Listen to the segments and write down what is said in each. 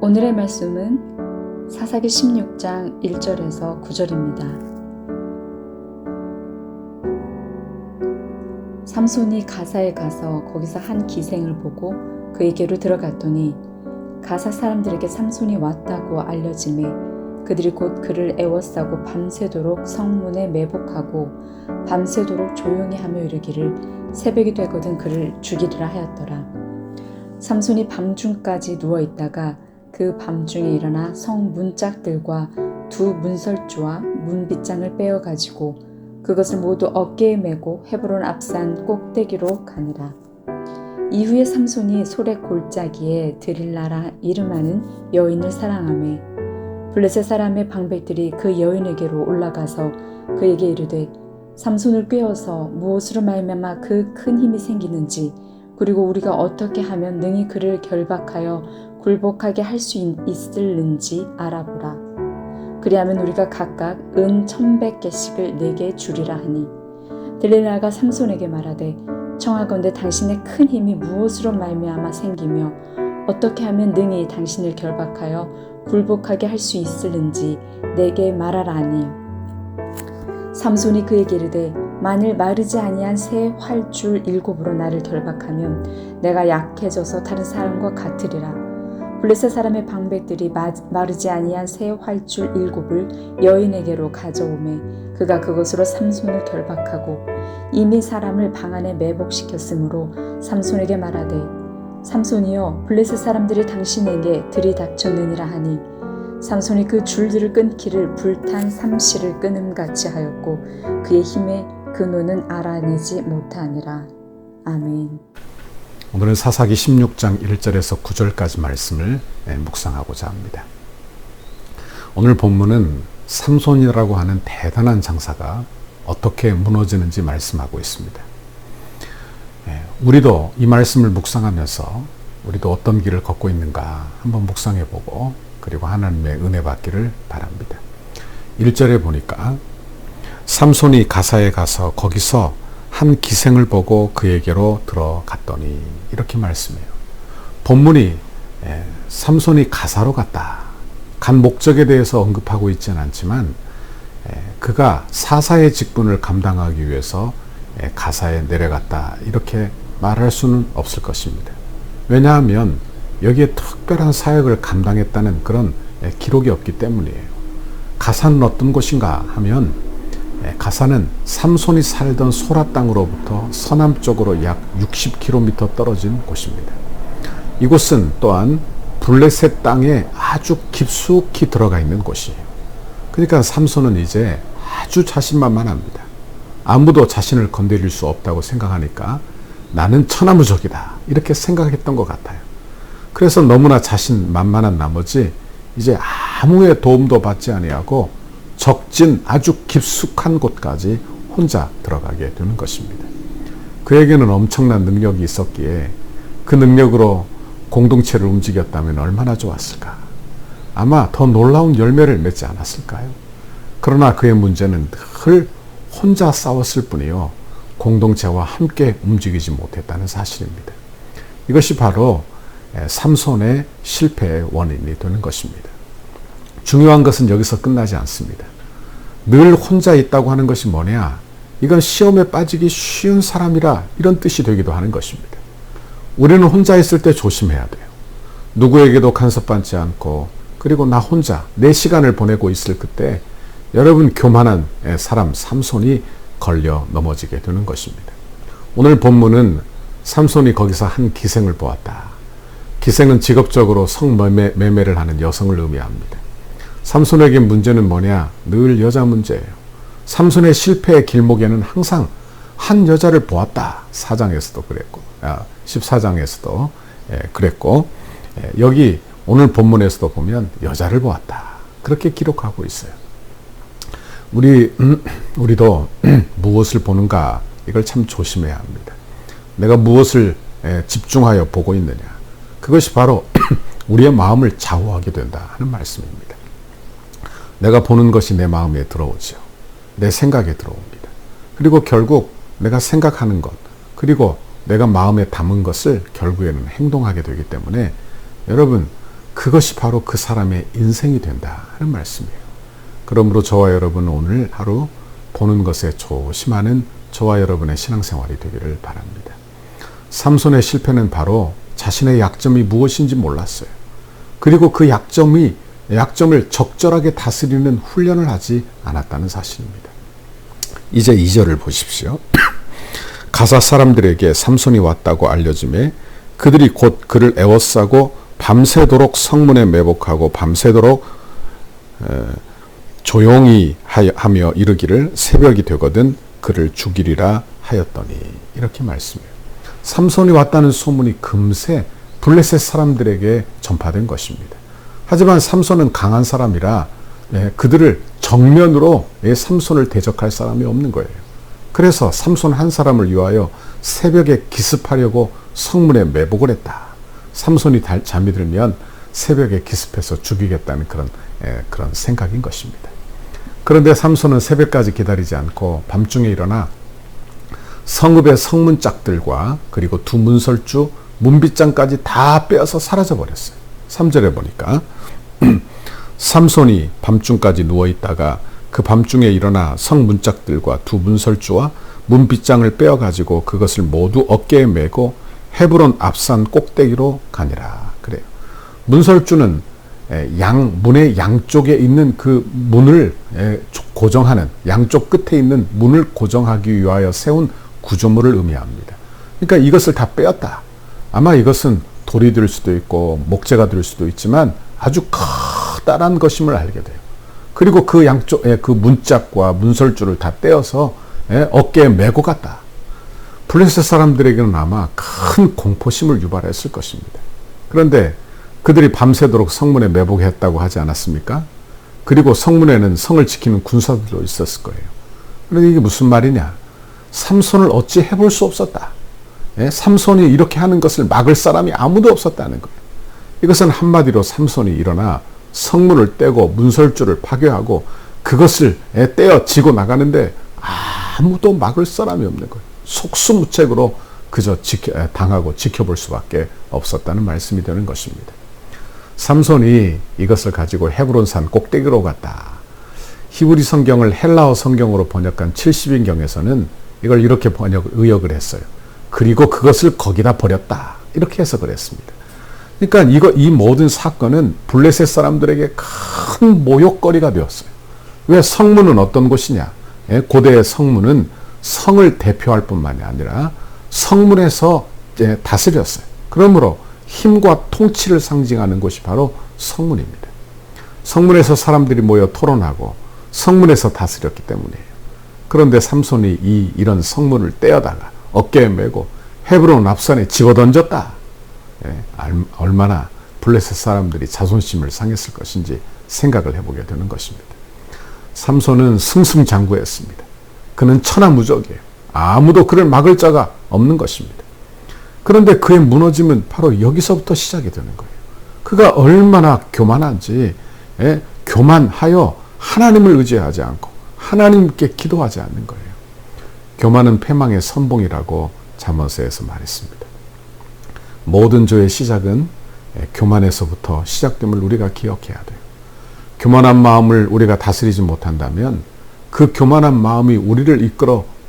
오늘의 말씀은 사사기 16장 1절에서 9절입니다. 삼손이 가사에 가서 거기서 한 기생을 보고 그에게로 들어갔더니 가사 사람들에게 삼손이 왔다고 알려지매 그들이 곧 그를 애워싸고 밤새도록 성문에 매복하고 밤새도록 조용히 하며 이르기를 새벽이 되거든 그를 죽이리라 하였더라. 삼손이 밤중까지 누워있다가 그 밤중에 일어나 성 문짝들과 두 문설주와 문빗장을 빼어가지고 그것을 모두 어깨에 메고 헤브론 앞산 꼭대기로 가니라. 이후에 삼손이 소래 골짜기에 드릴라라 이름하는 여인을 사랑하매 블레셋 사람의 방백들이 그 여인에게로 올라가서 그에게 이르되 삼손을 꾀어서 무엇으로 말미암아 그 큰 힘이 생기는지 그리고 우리가 어떻게 하면 능히 그를 결박하여 굴복하게 할 수 있을는지 알아보라. 그리하면 우리가 각각 은 1,100개씩을 내게 주리라 하니 들릴라가 삼손에게 말하되 청하건대 당신의 큰 힘이 무엇으로 말미암아 생기며 어떻게 하면 능히 당신을 결박하여 굴복하게 할 수 있을는지 내게 말하라 하니 삼손이 그에게 이르되 만일 마르지 아니한 새 활줄 7으로 나를 결박하면 내가 약해져서 다른 사람과 같으리라. 블레셋 사람의 방백들이 마르지 아니한 새 활줄 7을 여인에게로 가져오매 그가 그것으로 삼손을 결박하고 이미 사람을 방 안에 매복시켰으므로 삼손에게 말하되 삼손이여 블레셋 사람들이 당신에게 들이닥쳤느니라 하니 삼손이 그 줄들을 끊기를 불탄 삼시를 끊음같이 하였고 그의 힘에 근원은 알아내지 못하니라. 아멘. 오늘은 사사기 16장 1절에서 9절까지 말씀을 묵상하고자 합니다. 오늘 본문은 삼손이라고 하는 대단한 장사가 어떻게 무너지는지 말씀하고 있습니다. 우리도 이 말씀을 묵상하면서 우리도 어떤 길을 걷고 있는가 한번 묵상해보고 그리고 하나님의 은혜 받기를 바랍니다. 1절에 보니까 삼손이 가사에 가서 거기서 한 기생을 보고 그에게로 들어갔더니 이렇게 말씀해요. 본문이 삼손이 가사로 갔다. 간 목적에 대해서 언급하고 있지는 않지만 그가 사사의 직분을 감당하기 위해서 가사에 내려갔다. 이렇게 말할 수는 없을 것입니다. 왜냐하면 여기에 특별한 사역을 감당했다는 그런 기록이 없기 때문이에요. 가사는 어떤 곳인가 하면 가사는 삼손이 살던 소라 땅으로부터 서남쪽으로 약 60km 떨어진 곳입니다. 이곳은 또한 블레셋 땅에 아주 깊숙이 들어가 있는 곳이에요. 그러니까 삼손은 이제 아주 자신만만합니다. 아무도 자신을 건드릴 수 없다고 생각하니까 나는 천하무적이다 이렇게 생각했던 것 같아요. 그래서 너무나 자신만만한 나머지 이제 아무의 도움도 받지 아니하고 적진 아주 깊숙한 곳까지 혼자 들어가게 되는 것입니다. 그에게는 엄청난 능력이 있었기에 그 능력으로 공동체를 움직였다면 얼마나 좋았을까. 아마 더 놀라운 열매를 맺지 않았을까요? 그러나 그의 문제는 늘 혼자 싸웠을 뿐이요 공동체와 함께 움직이지 못했다는 사실입니다. 이것이 바로 삼손의 실패의 원인이 되는 것입니다. 중요한 것은 여기서 끝나지 않습니다. 늘 혼자 있다고 하는 것이 뭐냐? 이건 시험에 빠지기 쉬운 사람이라 이런 뜻이 되기도 하는 것입니다. 우리는 혼자 있을 때 조심해야 돼요. 누구에게도 간섭받지 않고 그리고 나 혼자 내 시간을 보내고 있을 그때 여러분 교만한 사람 삼손이 걸려 넘어지게 되는 것입니다. 오늘 본문은 삼손이 거기서 한 기생을 보았다. 기생은 직업적으로 성매매를 하는 여성을 의미합니다. 삼손에게 문제는 뭐냐? 늘 여자 문제예요. 삼손의 실패의 길목에는 항상 한 여자를 보았다. 4장에서도 그랬고 14장에서도 그랬고 여기 오늘 본문에서도 보면 여자를 보았다. 그렇게 기록하고 있어요. 우리도 무엇을 보는가 이걸 참 조심해야 합니다. 내가 무엇을 집중하여 보고 있느냐. 그것이 바로 우리의 마음을 좌우하게 된다 하는 말씀입니다. 내가 보는 것이 내 마음에 들어오죠. 내 생각에 들어옵니다. 그리고 결국 내가 생각하는 것 그리고 내가 마음에 담은 것을 결국에는 행동하게 되기 때문에 여러분 그것이 바로 그 사람의 인생이 된다 하는 말씀이에요. 그러므로 저와 여러분 오늘 하루 보는 것에 조심하는 저와 여러분의 신앙생활이 되기를 바랍니다. 삼손의 실패는 바로 자신의 약점이 무엇인지 몰랐어요. 그리고 그 약점을 적절하게 다스리는 훈련을 하지 않았다는 사실입니다. 이제 2절을 보십시오. 가사 사람들에게 삼손이 왔다고 알려짐에 그들이 곧 그를 애워싸고 밤새도록 성문에 매복하고 밤새도록 조용히 하며 이르기를 새벽이 되거든 그를 죽이리라 하였더니, 이렇게 말씀해요. 삼손이 왔다는 소문이 금세 블레셋 사람들에게 전파된 것입니다. 하지만 삼손은 강한 사람이라 그들을 정면으로 삼손을 대적할 사람이 없는 거예요. 그래서 삼손 한 사람을 위하여 새벽에 기습하려고 성문에 매복을 했다. 삼손이 잠이 들면 새벽에 기습해서 죽이겠다는 그런 생각인 것입니다. 그런데 삼손은 새벽까지 기다리지 않고 밤중에 일어나 성읍의 성문짝들과 그리고 두 문설주, 문빗장까지 다 빼앗아 사라져버렸어요. 3절에 보니까 삼손이 밤중까지 누워있다가 그 밤중에 일어나 성문짝들과 두 문설주와 문빗장을 빼어가지고 그것을 모두 어깨에 메고 헤브론 앞산 꼭대기로 가니라. 그래요. 문설주는 문의 양쪽에 있는 그 문을 고정하는, 양쪽 끝에 있는 문을 고정하기 위하여 세운 구조물을 의미합니다. 그러니까 이것을 다 빼었다. 아마 이것은 돌이 될 수도 있고 목재가 될 수도 있지만 아주 커다란 것임을 알게 돼요. 그리고 그 양쪽 그 문짝과 문설주를 다 떼어서 어깨에 메고 갔다. 블레셋 사람들에게는 아마 큰 공포심을 유발했을 것입니다. 그런데 그들이 밤새도록 성문에 매복했다고 하지 않았습니까? 그리고 성문에는 성을 지키는 군사들도 있었을 거예요. 그런데 이게 무슨 말이냐? 삼손을 어찌 해볼 수 없었다. 삼손이 이렇게 하는 것을 막을 사람이 아무도 없었다는 거예요. 이것은 한마디로 삼손이 일어나 성문을 떼고 문설주를 파괴하고 그것을 떼어지고 나가는데 아무도 막을 사람이 없는 거예요. 속수무책으로 그저 당하고 지켜볼 수밖에 없었다는 말씀이 되는 것입니다. 삼손이 이것을 가지고 헤브론산 꼭대기로 갔다. 히브리 성경을 헬라어 성경으로 번역한 70인경에서는 이걸 이렇게 의역을 했어요. 그리고 그것을 거기다 버렸다. 이렇게 해석을 했습니다. 그러니까 이 모든 사건은 블레셋 사람들에게 큰 모욕거리가 되었어요. 왜? 성문은 어떤 곳이냐? 고대의 성문은 성을 대표할 뿐만이 아니라 성문에서 다스렸어요. 그러므로 힘과 통치를 상징하는 곳이 바로 성문입니다. 성문에서 사람들이 모여 토론하고 성문에서 다스렸기 때문이에요. 그런데 삼손이 이런 성문을 떼어다가 어깨에 메고 헤브론 앞산에 집어던졌다. 얼마나 블레셋 사람들이 자존심을 상했을 것인지 생각을 해보게 되는 것입니다. 삼손은 승승장구했습니다. 그는 천하무적이에요. 아무도 그를 막을 자가 없는 것입니다. 그런데 그의 무너짐은 바로 여기서부터 시작이 되는 거예요. 그가 얼마나 교만한지, 교만하여 하나님을 의지하지 않고 하나님께 기도하지 않는 거예요. 교만은 패망의 선봉이라고 잠언서에서 말했습니다. 모든 죄의 시작은 교만에서부터 시작됨을 우리가 기억해야 돼요. 교만한 마음을 우리가 다스리지 못한다면 그 교만한 마음이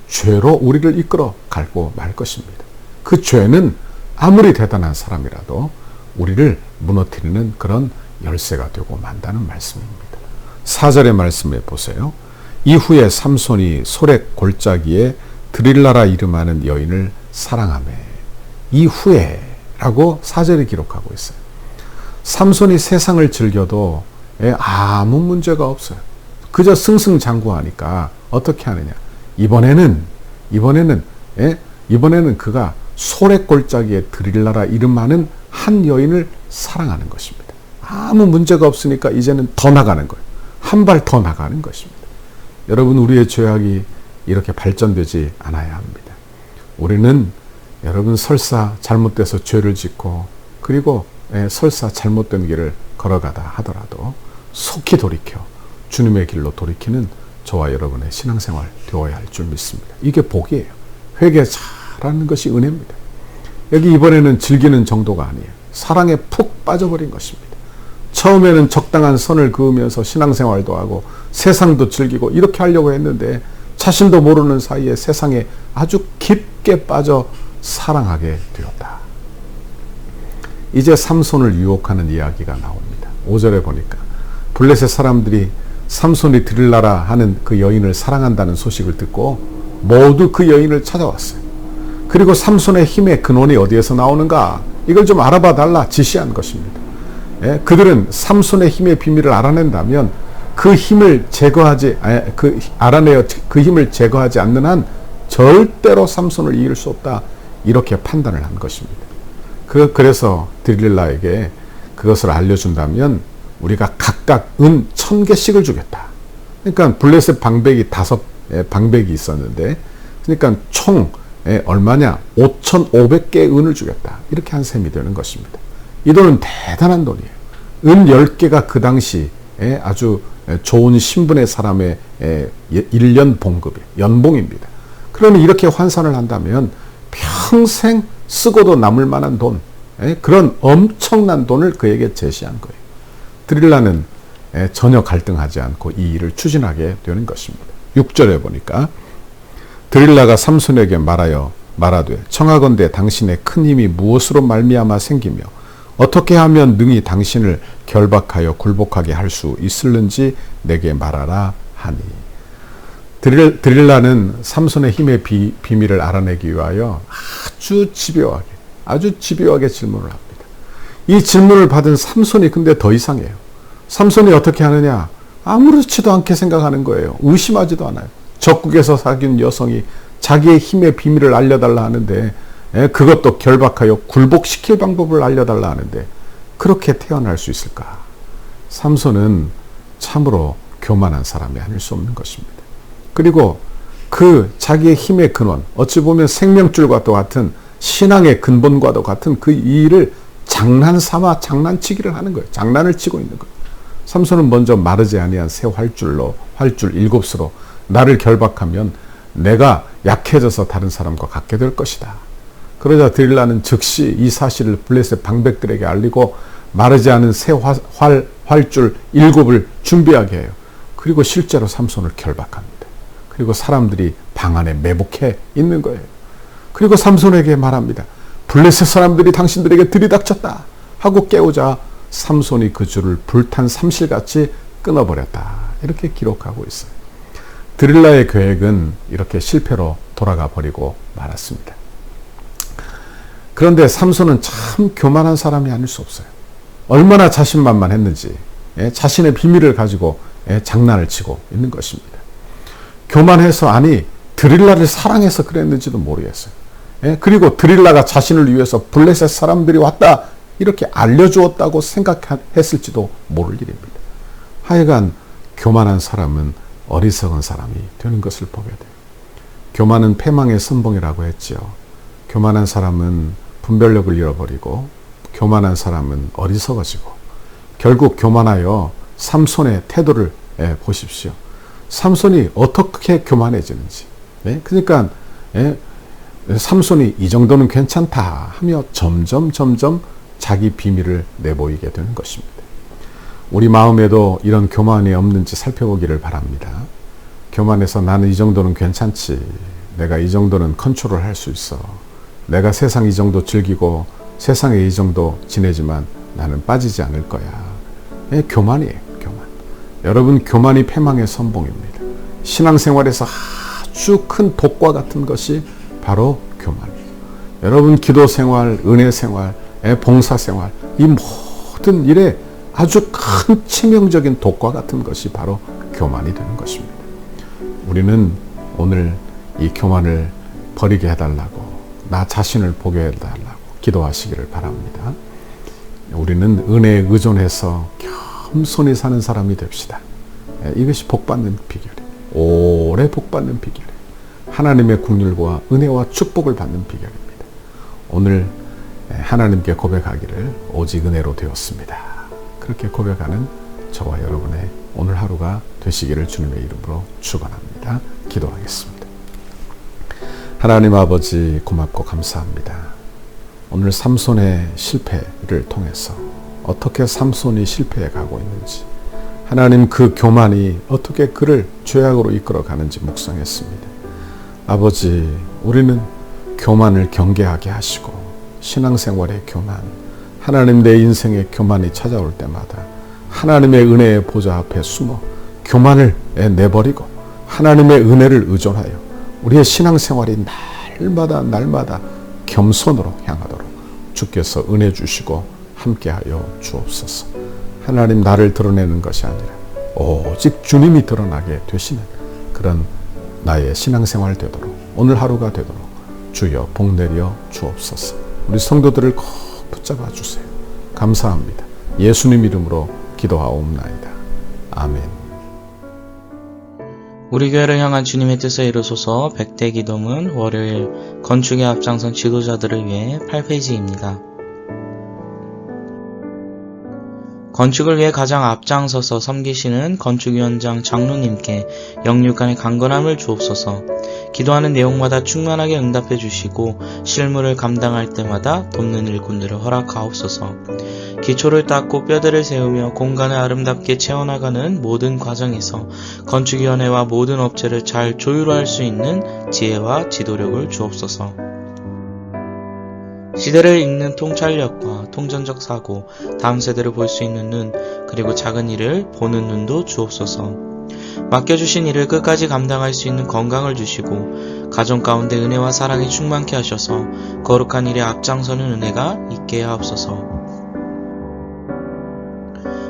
죄로 우리를 이끌어 가고 말 것입니다. 그 죄는 아무리 대단한 사람이라도 우리를 무너뜨리는 그런 열쇠가 되고 만다는 말씀입니다. 4절의 말씀에 보세요. 이후에 삼손이 소렉 골짜기에 드릴라라 이름하는 여인을 사랑하며, 이후에 라고 4절이 기록하고 있어요. 삼손이 세상을 즐겨도 아무 문제가 없어요. 그저 승승장구하니까 어떻게 하느냐? 이번에는 그가 소렉 골짜기에 드릴라라 이름하는 한 여인을 사랑하는 것입니다. 아무 문제가 없으니까 이제는 더 나가는 거예요. 한 발 더 나가는 것입니다. 여러분, 우리의 죄악이 이렇게 발전되지 않아야 합니다. 우리는 여러분 설사 잘못돼서 죄를 짓고 그리고 설사 잘못된 길을 걸어가다 하더라도 속히 돌이켜 주님의 길로 돌이키는 저와 여러분의 신앙생활 되어야 할 줄 믿습니다. 이게 복이에요. 회개 잘하는 것이 은혜입니다. 여기 이번에는 즐기는 정도가 아니에요. 사랑에 푹 빠져버린 것입니다. 처음에는 적당한 선을 그으면서 신앙생활도 하고 세상도 즐기고 이렇게 하려고 했는데 자신도 모르는 사이에 세상에 아주 깊게 빠져 사랑하게 되었다. 이제 삼손을 유혹하는 이야기가 나옵니다. 5절에 보니까 블레셋 사람들이 삼손이 드릴라라 하는 그 여인을 사랑한다는 소식을 듣고 모두 그 여인을 찾아왔어요. 그리고 삼손의 힘의 근원이 어디에서 나오는가? 이걸 좀 알아봐 달라 지시한 것입니다. 그들은 삼손의 힘의 비밀을 알아낸다면 그 힘을 그 힘을 제거하지 않는 한 절대로 삼손을 이길 수 없다. 이렇게 판단을 한 것입니다. 그래서 드릴라에게 그것을 알려준다면 우리가 각각 은 1000개씩을 주겠다. 그러니까 블레셋 방백이 5방백이 있었는데, 그러니까 총 얼마냐? 5,500개의 은을 주겠다. 이렇게 한 셈이 되는 것입니다. 이 돈은 대단한 돈이에요. 은 10개가 그 당시에 아주 좋은 신분의 사람의 1년 봉급이에요. 연봉입니다. 그러니 이렇게 환산을 한다면 평생 쓰고도 남을 만한 돈, 그런 엄청난 돈을 그에게 제시한 거예요. 드릴라는 전혀 갈등하지 않고 이 일을 추진하게 되는 것입니다. 6절에 보니까 드릴라가 삼손에게 말하되 청하건대 당신의 큰 힘이 무엇으로 말미암아 생기며 어떻게 하면 능히 당신을 결박하여 굴복하게 할 수 있을는지 내게 말하라 하니. 드릴라는 삼손의 힘의 비밀을 알아내기 위하여 아주 집요하게 질문을 합니다. 이 질문을 받은 삼손이 근데 더 이상해요. 삼손이 어떻게 하느냐? 아무렇지도 않게 생각하는 거예요. 의심하지도 않아요. 적국에서 사귄 여성이 자기의 힘의 비밀을 알려달라 하는데, 그것도 결박하여 굴복시킬 방법을 알려달라 하는데 그렇게 태어날 수 있을까? 삼손은 참으로 교만한 사람이 아닐 수 없는 것입니다. 그리고 그 자기의 힘의 근원, 어찌 보면 생명줄과도 같은 신앙의 근본과도 같은 그 일을 장난삼아 장난치기를 하는 거예요. 장난을 치고 있는 거예요. 삼손은 먼저 마르지 아니한 새 활줄 7수로 나를 결박하면 내가 약해져서 다른 사람과 같게 될 것이다. 그러자 드릴라는 즉시 이 사실을 블레셋 방백들에게 알리고 마르지 않은 새 활줄 7을 준비하게 해요. 그리고 실제로 삼손을 결박합니다. 그리고 사람들이 방 안에 매복해 있는 거예요. 그리고 삼손에게 말합니다. 블레셋 사람들이 당신들에게 들이닥쳤다 하고 깨우자 삼손이 그 줄을 불탄 삼실같이 끊어버렸다. 이렇게 기록하고 있어요. 드릴라의 계획은 이렇게 실패로 돌아가 버리고 말았습니다. 그런데 삼손은 참 교만한 사람이 아닐 수 없어요. 얼마나 자신만만했는지 자신의 비밀을 가지고 장난을 치고 있는 것입니다. 교만해서 아니 드릴라를 사랑해서 그랬는지도 모르겠어요. 그리고 드릴라가 자신을 위해서 블레셋 사람들이 왔다 이렇게 알려주었다고 생각했을지도 모를 일입니다. 하여간 교만한 사람은 어리석은 사람이 되는 것을 보게 돼요. 교만은 패망의 선봉이라고 했지요. 교만한 사람은 분별력을 잃어버리고 교만한 사람은 어리석어지고 결국 교만하여 삼손의 태도를 보십시오. 삼손이 어떻게 교만해지는지. 그러니까 삼손이 이 정도는 괜찮다 하며 점점 자기 비밀을 내보이게 되는 것입니다. 우리 마음에도 이런 교만이 없는지 살펴보기를 바랍니다. 교만해서 나는 이 정도는 괜찮지. 내가 이 정도는 컨트롤할 수 있어. 내가 세상 이 정도 즐기고 세상에 이 정도 지내지만 나는 빠지지 않을 거야. 교만이에요. 교만. 여러분, 교만이 패망의 선봉입니다. 신앙생활에서 아주 큰 독과 같은 것이 바로 교만이에요. 여러분, 기도생활, 은혜생활, 봉사생활, 이 모든 일에 아주 큰 치명적인 독과 같은 것이 바로 교만이 되는 것입니다. 우리는 오늘 이 교만을 버리게 해달라고, 나 자신을 보게 해달라고 기도하시기를 바랍니다. 우리는 은혜에 의존해서 겸손히 사는 사람이 됩시다. 이것이 복받는 비결이에요. 오래 복받는 비결이에요. 하나님의 긍휼과 은혜와 축복을 받는 비결입니다. 오늘 하나님께 고백하기를 오직 은혜로 되었습니다. 그렇게 고백하는 저와 여러분의 오늘 하루가 되시기를 주님의 이름으로 축원합니다. 기도하겠습니다. 하나님 아버지, 고맙고 감사합니다. 오늘 삼손의 실패를 통해서 어떻게 삼손이 실패해 가고 있는지, 하나님 그 교만이 어떻게 그를 죄악으로 이끌어 가는지 묵상했습니다. 아버지, 우리는 교만을 경계하게 하시고 신앙생활의 교만, 하나님 내 인생의 교만이 찾아올 때마다 하나님의 은혜의 보좌 앞에 숨어 교만을 내버리고 하나님의 은혜를 의존하여 우리의 신앙생활이 날마다 겸손으로 향하도록 주께서 은혜 주시고 함께하여 주옵소서. 하나님, 나를 드러내는 것이 아니라 오직 주님이 드러나게 되시는 그런 나의 신앙생활 되도록, 오늘 하루가 되도록 주여 복 내려 주옵소서. 우리 성도들을 꼭 붙잡아 주세요. 감사합니다. 예수님 이름으로 기도하옵나이다. 아멘. 우리 교회를 향한 주님의 뜻에 이루소서. 100대 기도문 월요일 건축에 앞장선 지도자들을 위해 8페이지입니다. 건축을 위해 가장 앞장서서 섬기시는 건축위원장 장로님께 영육간의 강건함을 주옵소서. 기도하는 내용마다 충만하게 응답해 주시고 실무를 감당할 때마다 돕는 일꾼들을 허락하옵소서. 기초를 닦고 뼈대를 세우며 공간을 아름답게 채워나가는 모든 과정에서 건축위원회와 모든 업체를 잘 조율할 수 있는 지혜와 지도력을 주옵소서. 시대를 읽는 통찰력과 통전적 사고, 다음 세대를 볼 수 있는 눈, 그리고 작은 일을 보는 눈도 주옵소서. 맡겨주신 일을 끝까지 감당할 수 있는 건강을 주시고 가정 가운데 은혜와 사랑이 충만케 하셔서 거룩한 일에 앞장서는 은혜가 있게 하옵소서.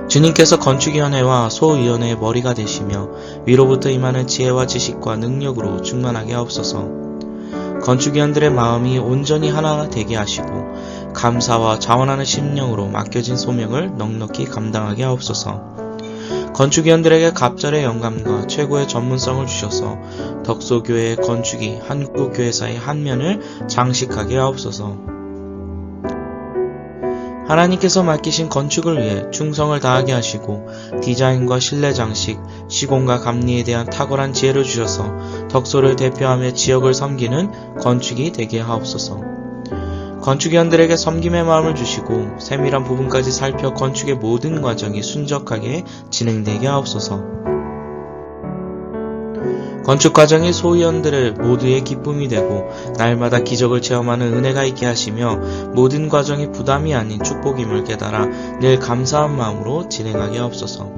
주님께서 건축위원회와 소위원회의 머리가 되시며 위로부터 임하는 지혜와 지식과 능력으로 충만하게 하옵소서. 건축위원들의 마음이 온전히 하나 되게 하시고 감사와 자원하는 심령으로 맡겨진 소명을 넉넉히 감당하게 하옵소서. 건축위원들에게 갑절의 영감과 최고의 전문성을 주셔서 덕소교회의 건축이 한국교회사의 한 면을 장식하게 하옵소서. 하나님께서 맡기신 건축을 위해 충성을 다하게 하시고 디자인과 실내 장식, 시공과 감리에 대한 탁월한 지혜를 주셔서 덕소를 대표하며 지역을 섬기는 건축이 되게 하옵소서. 건축위원들에게 섬김의 마음을 주시고 세밀한 부분까지 살펴 건축의 모든 과정이 순적하게 진행되게 하옵소서. 건축 과정이 소위원들을 모두의 기쁨이 되고 날마다 기적을 체험하는 은혜가 있게 하시며 모든 과정이 부담이 아닌 축복임을 깨달아 늘 감사한 마음으로 진행하게 하옵소서.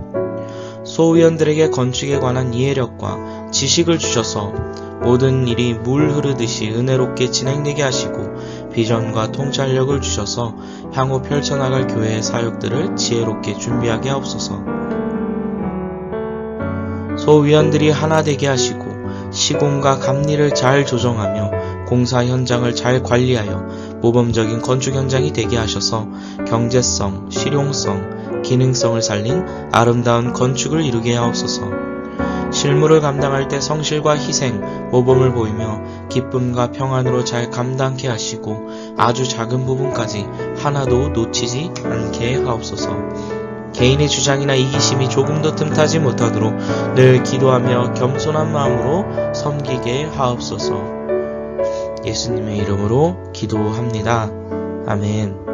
소위원들에게 건축에 관한 이해력과 지식을 주셔서 모든 일이 물 흐르듯이 은혜롭게 진행되게 하시고 비전과 통찰력을 주셔서 향후 펼쳐나갈 교회의 사역들을 지혜롭게 준비하게 하옵소서. 소위원들이 하나 되게 하시고 시공과 감리를 잘 조정하며 공사 현장을 잘 관리하여 모범적인 건축 현장이 되게 하셔서 경제성, 실용성, 기능성을 살린 아름다운 건축을 이루게 하옵소서. 실무를 감당할 때 성실과 희생, 모범을 보이며 기쁨과 평안으로 잘 감당케 하시고 아주 작은 부분까지 하나도 놓치지 않게 하옵소서. 개인의 주장이나 이기심이 조금 더 틈타지 못하도록 늘 기도하며 겸손한 마음으로 섬기게 하옵소서. 예수님의 이름으로 기도합니다. 아멘.